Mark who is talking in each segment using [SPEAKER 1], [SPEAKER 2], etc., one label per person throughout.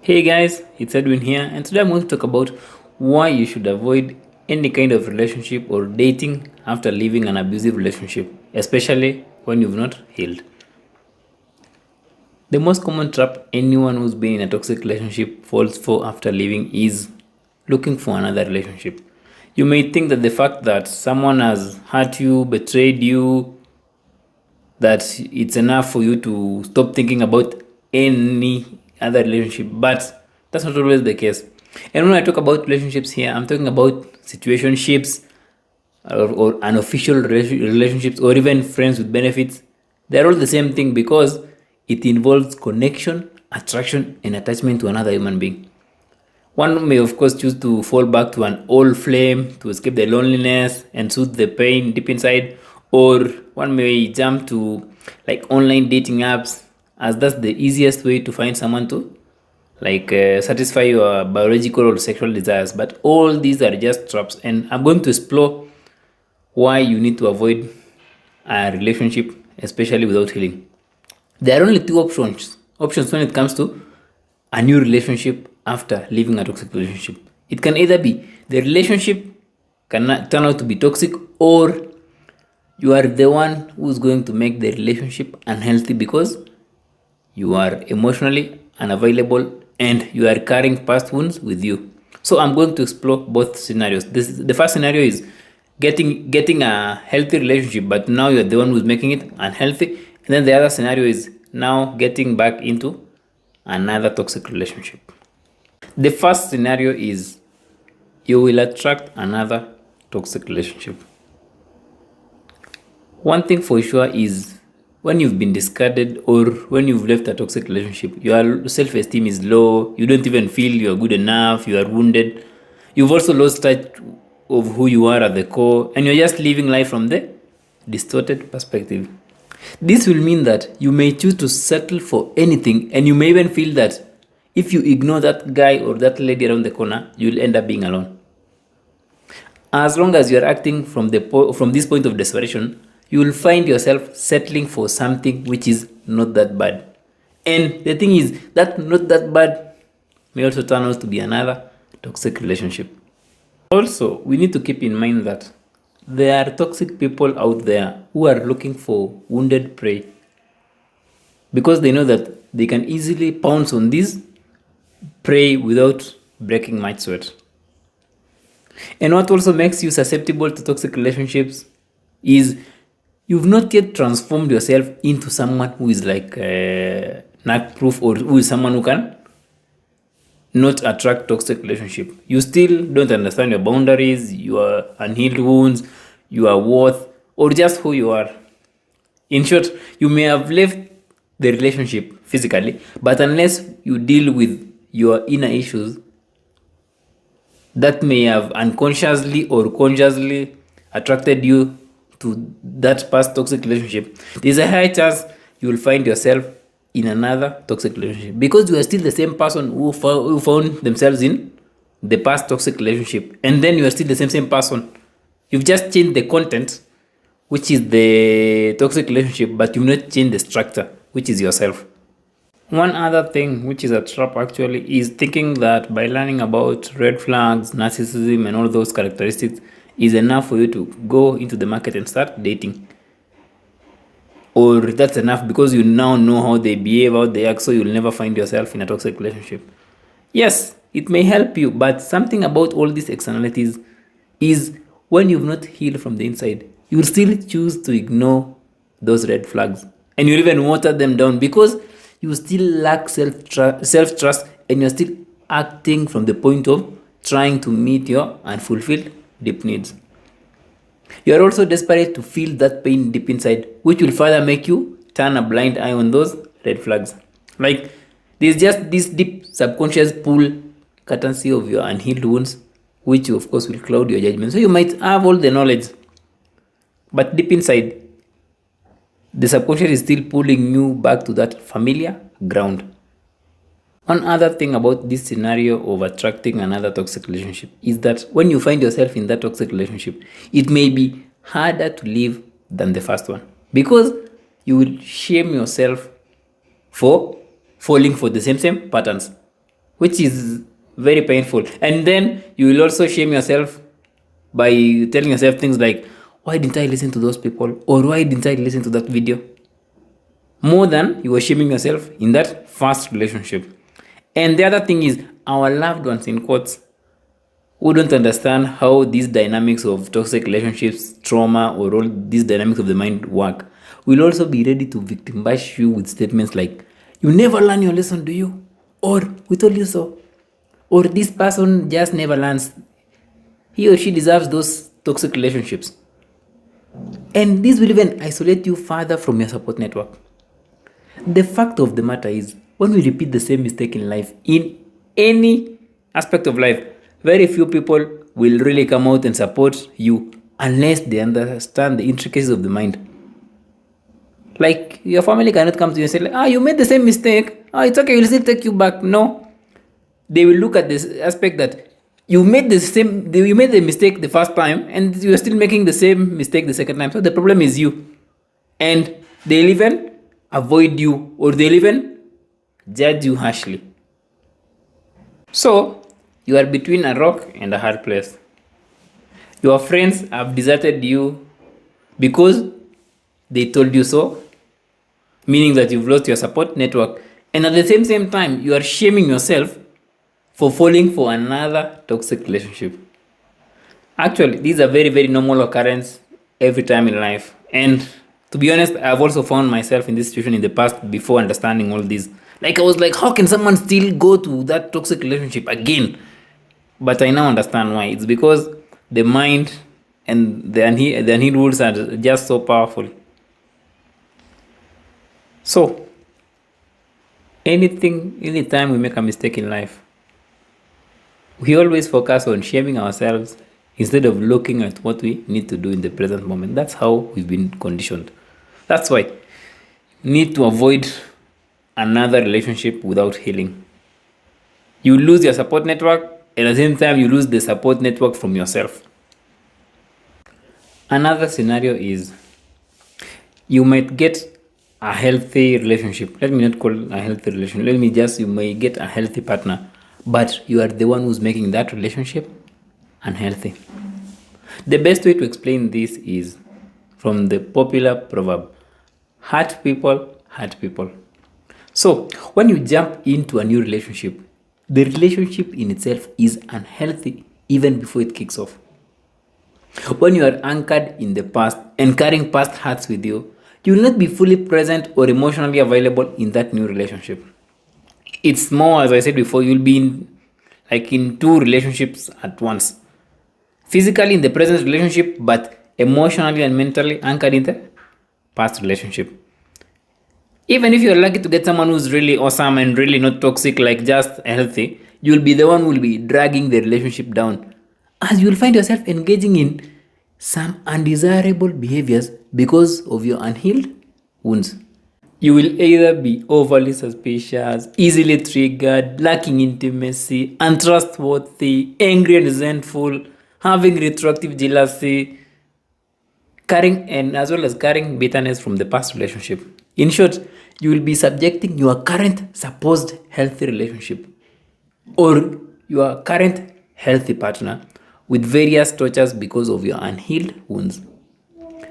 [SPEAKER 1] Hey guys, it's Edwin here, and today I'm going to talk about why you should avoid any kind of relationship or dating after leaving an abusive relationship, especially when you've not healed. The most common trap anyone who's been in a toxic relationship falls for after leaving is looking for another relationship. You may think that the fact that someone has hurt you, betrayed you, that it's enough for you to stop thinking about any other relationship, but that's not always the case. And when I talk about relationships here, I'm talking about situationships or unofficial relationships or even friends with benefits. They're all the same thing because it involves connection, attraction, and attachment to another human being. One may, of course, choose to fall back to an old flame to escape the loneliness and soothe the pain deep inside, or one may jump to like online dating apps, as that's the easiest way to find someone to satisfy your biological or sexual desires. But all these are just traps, and I'm going to explore why you need to avoid a relationship, especially without healing. There are only two options when it comes to a new relationship after leaving a toxic relationship. It can either be the relationship can turn out to be toxic, or you are the one who's going to make the relationship unhealthy because you are emotionally unavailable and you are carrying past wounds with you. So I'm going to explore both scenarios. The first scenario is getting a healthy relationship, but now you're the one who's making it unhealthy. And then the other scenario is now getting back into another toxic relationship. The first scenario is you will attract another toxic relationship. One thing for sure is when you've been discarded or when you've left a toxic relationship, your self esteem is low, you don't even feel you're good enough, you are wounded. You've also lost touch of who you are at the core, and you're just living life from the distorted perspective. This will mean that you may choose to settle for anything, and you may even feel that if you ignore that guy or that lady around the corner, you'll end up being alone. As long as you're acting from this point of desperation, you will find yourself settling for something which is not that bad. And the thing is that not that bad may also turn out to be another toxic relationship. Also, we need to keep in mind that there are toxic people out there who are looking for wounded prey because they know that they can easily pounce on this prey without breaking much sweat. And what also makes you susceptible to toxic relationships is you've not yet transformed yourself into someone who is like knack proof, or who is someone who can not attract toxic relationship. You still don't understand your boundaries, your unhealed wounds, your worth, or just who you are. In short, you may have left the relationship physically, but unless you deal with your inner issues that may have unconsciously or consciously attracted you to that past toxic relationship, there's a high chance you will find yourself in another toxic relationship because you are still the same person who found themselves in the past toxic relationship, and then you are still the same person. You've just changed the content, which is the toxic relationship, but you've not changed the structure, which is yourself. One other thing, which is a trap actually, is thinking that by learning about red flags, narcissism, and all those characteristics is enough for you to go into the market and start dating. Or that's enough because you now know how they behave, how they act, so you'll never find yourself in a toxic relationship. Yes, it may help you, but something about all these externalities is when you've not healed from the inside, you'll still choose to ignore those red flags and you'll even water them down because you still lack self-trust and you're still acting from the point of trying to meet your unfulfilled deep needs. You are also desperate to feel that pain deep inside, which will further make you turn a blind eye on those red flags. Like there's just this deep subconscious pull courtesy of your unhealed wounds, which of course will cloud your judgment. So you might have all the knowledge, but deep inside, the subconscious is still pulling you back to that familiar ground. One other thing about this scenario of attracting another toxic relationship is that when you find yourself in that toxic relationship, it may be harder to leave than the first one because you will shame yourself for falling for the same patterns. which is very painful. And then you will also shame yourself by telling yourself things like, why didn't I listen to those people? Or why didn't I listen to that video? More than you were shaming yourself in that first relationship. And the other thing is, our loved ones, in quotes, who don't understand how these dynamics of toxic relationships, trauma, or all these dynamics of the mind work, will also be ready to victim bash you with statements like, you never learn your lesson, do you? Or, we told you so. Or, this person just never learns. He or she deserves those toxic relationships. And this will even isolate you further from your support network. The fact of the matter is, when we repeat the same mistake in life, in any aspect of life, very few people will really come out and support you unless they understand the intricacies of the mind. Like, your family cannot come to you and say, like, you made the same mistake. It's okay, we'll still take you back. No. They will look at this aspect that you made the mistake the first time and you're still making the same mistake the second time. So the problem is you. And they'll even avoid you, or they'll even judge you harshly. So you are between a rock and a hard place. Your friends have deserted you because they told you so, meaning that you've lost your support network. And at the same time, you are shaming yourself for falling for another toxic relationship. Actually, these are very, very normal occurrence every time in life. And to be honest, I've also found myself in this situation in the past before understanding all this. Like, I was like, how can someone still go to that toxic relationship again? But I now understand why. It's because the mind and the unhealed rules are just so powerful. So, anytime we make a mistake in life, we always focus on shaming ourselves instead of looking at what we need to do in the present moment. That's how we've been conditioned. That's why you need to avoid another relationship without healing. You lose your support network, and at the same time, you lose the support network from yourself. Another scenario is, you might get a healthy relationship. Let me not call it a healthy relationship. You may get a healthy partner, but you are the one who's making that relationship unhealthy. The best way to explain this is from the popular proverb, hurt people hurt people. So when you jump into a new relationship, the relationship in itself is unhealthy even before it kicks off. When you are anchored in the past and carrying past hurts with you, you will not be fully present or emotionally available in that new relationship. It's more, as I said before, you'll be in two relationships at once. Physically in the present relationship, but emotionally and mentally anchored in the past relationship. Even if you're lucky to get someone who's really awesome and really not toxic, like just healthy, you'll be the one who will be dragging the relationship down, as you'll find yourself engaging in some undesirable behaviors because of your unhealed wounds. You will either be overly suspicious, easily triggered, lacking intimacy, untrustworthy, angry and resentful, having retroactive jealousy, carrying and as well as carrying bitterness from the past relationship. In short, you will be subjecting your current supposed healthy relationship or your current healthy partner with various tortures because of your unhealed wounds.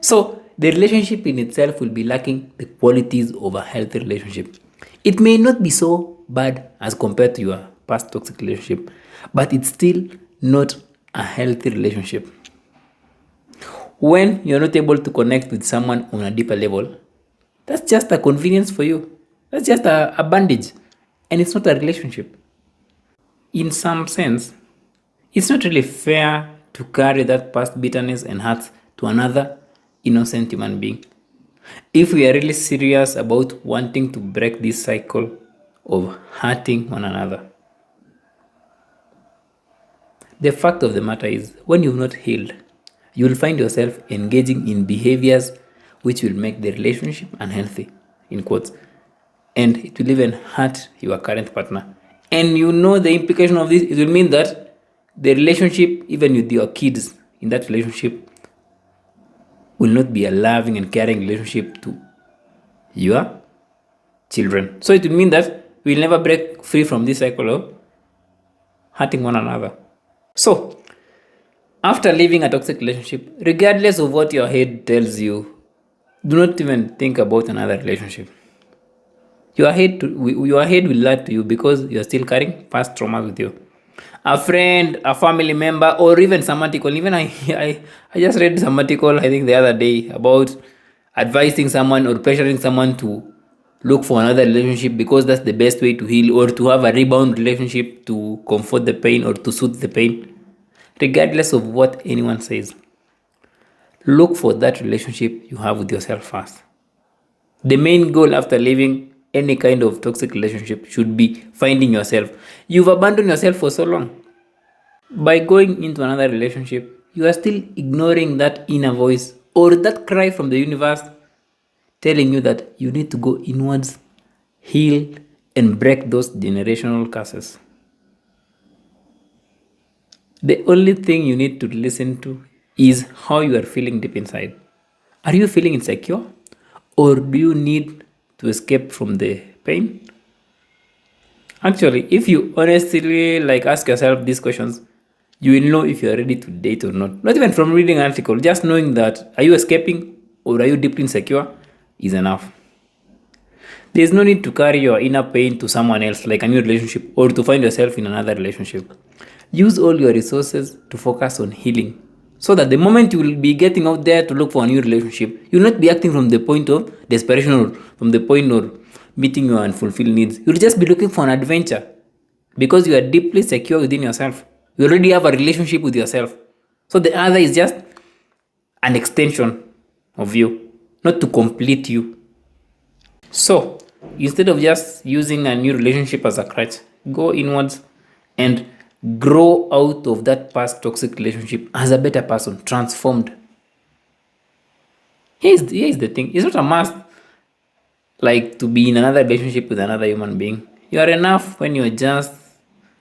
[SPEAKER 1] So, the relationship in itself will be lacking the qualities of a healthy relationship. It may not be so bad as compared to your past toxic relationship, but it's still not a healthy relationship. When you're not able to connect with someone on a deeper level, that's just a convenience for you. That's just a bandage. And it's not a relationship. In some sense, it's not really fair to carry that past bitterness and hurt to another innocent human being. If we are really serious about wanting to break this cycle of hurting one another, the fact of the matter is, when you've not healed, you will find yourself engaging in behaviors which will make the relationship unhealthy, in quotes, and it will even hurt your current partner. And you know the implication of this, it will mean that the relationship, even with your kids in that relationship, will not be a loving and caring relationship to your children. So it will mean that we'll never break free from this cycle of hurting one another. So, after leaving a toxic relationship, regardless of what your head tells you, do not even think about another relationship. Your head will lie to you because you are still carrying past traumas with you. A friend, a family member, or even some article. Even I just read some article, I think the other day, about advising someone or pressuring someone to look for another relationship because that's the best way to heal, or to have a rebound relationship to comfort the pain or to soothe the pain. Regardless of what anyone says, look for that relationship you have with yourself first. The main goal after leaving any kind of toxic relationship should be finding yourself. You've abandoned yourself for so long. By going into another relationship, you are still ignoring that inner voice or that cry from the universe telling you that you need to go inwards, heal, and break those generational curses. The only thing you need to listen to is how you are feeling deep inside. Are you feeling insecure? Or do you need to escape from the pain? Actually, if you honestly ask yourself these questions, you will know if you are ready to date or not. Not even from reading an article, just knowing that are you escaping or are you deeply insecure is enough. There is no need to carry your inner pain to someone else, like a new relationship, or to find yourself in another relationship. Use all your resources to focus on healing. So that the moment you will be getting out there to look for a new relationship, you'll not be acting from the point of desperation or from the point of meeting your unfulfilled needs. You'll just be looking for an adventure because you are deeply secure within yourself. You already have a relationship with yourself. So the other is just an extension of you, not to complete you. So, instead of just using a new relationship as a crutch, go inwards and grow out of that past toxic relationship as a better person, transformed. Here's the thing, it's not a must to be in another relationship with another human being. You are enough when you're just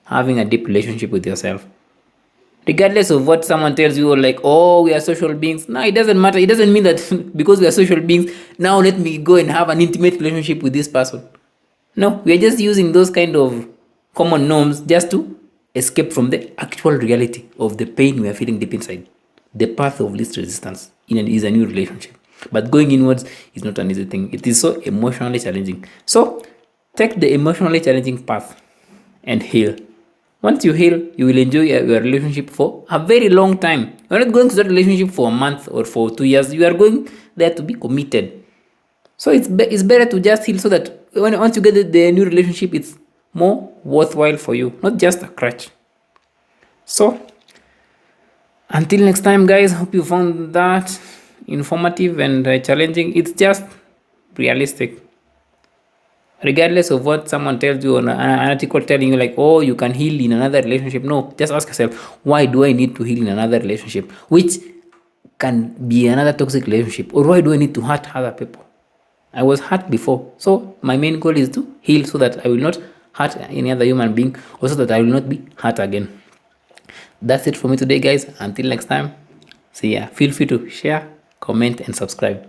[SPEAKER 1] having a deep relationship with yourself. Regardless of what someone tells you, oh, we are social beings. No, it doesn't matter. It doesn't mean that because we are social beings, now let me go and have an intimate relationship with this person. No, we are just using those kind of common norms just to escape from the actual reality of the pain we are feeling deep inside. The path of least resistance is a new relationship. But going inwards is not an easy thing. It is so emotionally challenging. So take the emotionally challenging path and heal. Once you heal, you will enjoy your relationship for a very long time. You're not going to that relationship for a month or for 2 years. You are going there to be committed. So it's better to just heal so that once you get the new relationship, it's more worthwhile for you, not just a crutch. So until next time, guys, hope you found that informative and challenging. It's just realistic. Regardless of what someone tells you on an article telling you oh, you can heal in another relationship. No, just ask yourself, why do I need to heal in another relationship? Which can be another toxic relationship. Or why do I need to hurt other people? I was hurt before. So my main goal is to heal so that I will not hurt any other human being, or so that I will not be hurt again. That's it for me today, guys. Until next time, see ya. Feel free to share, comment, and subscribe.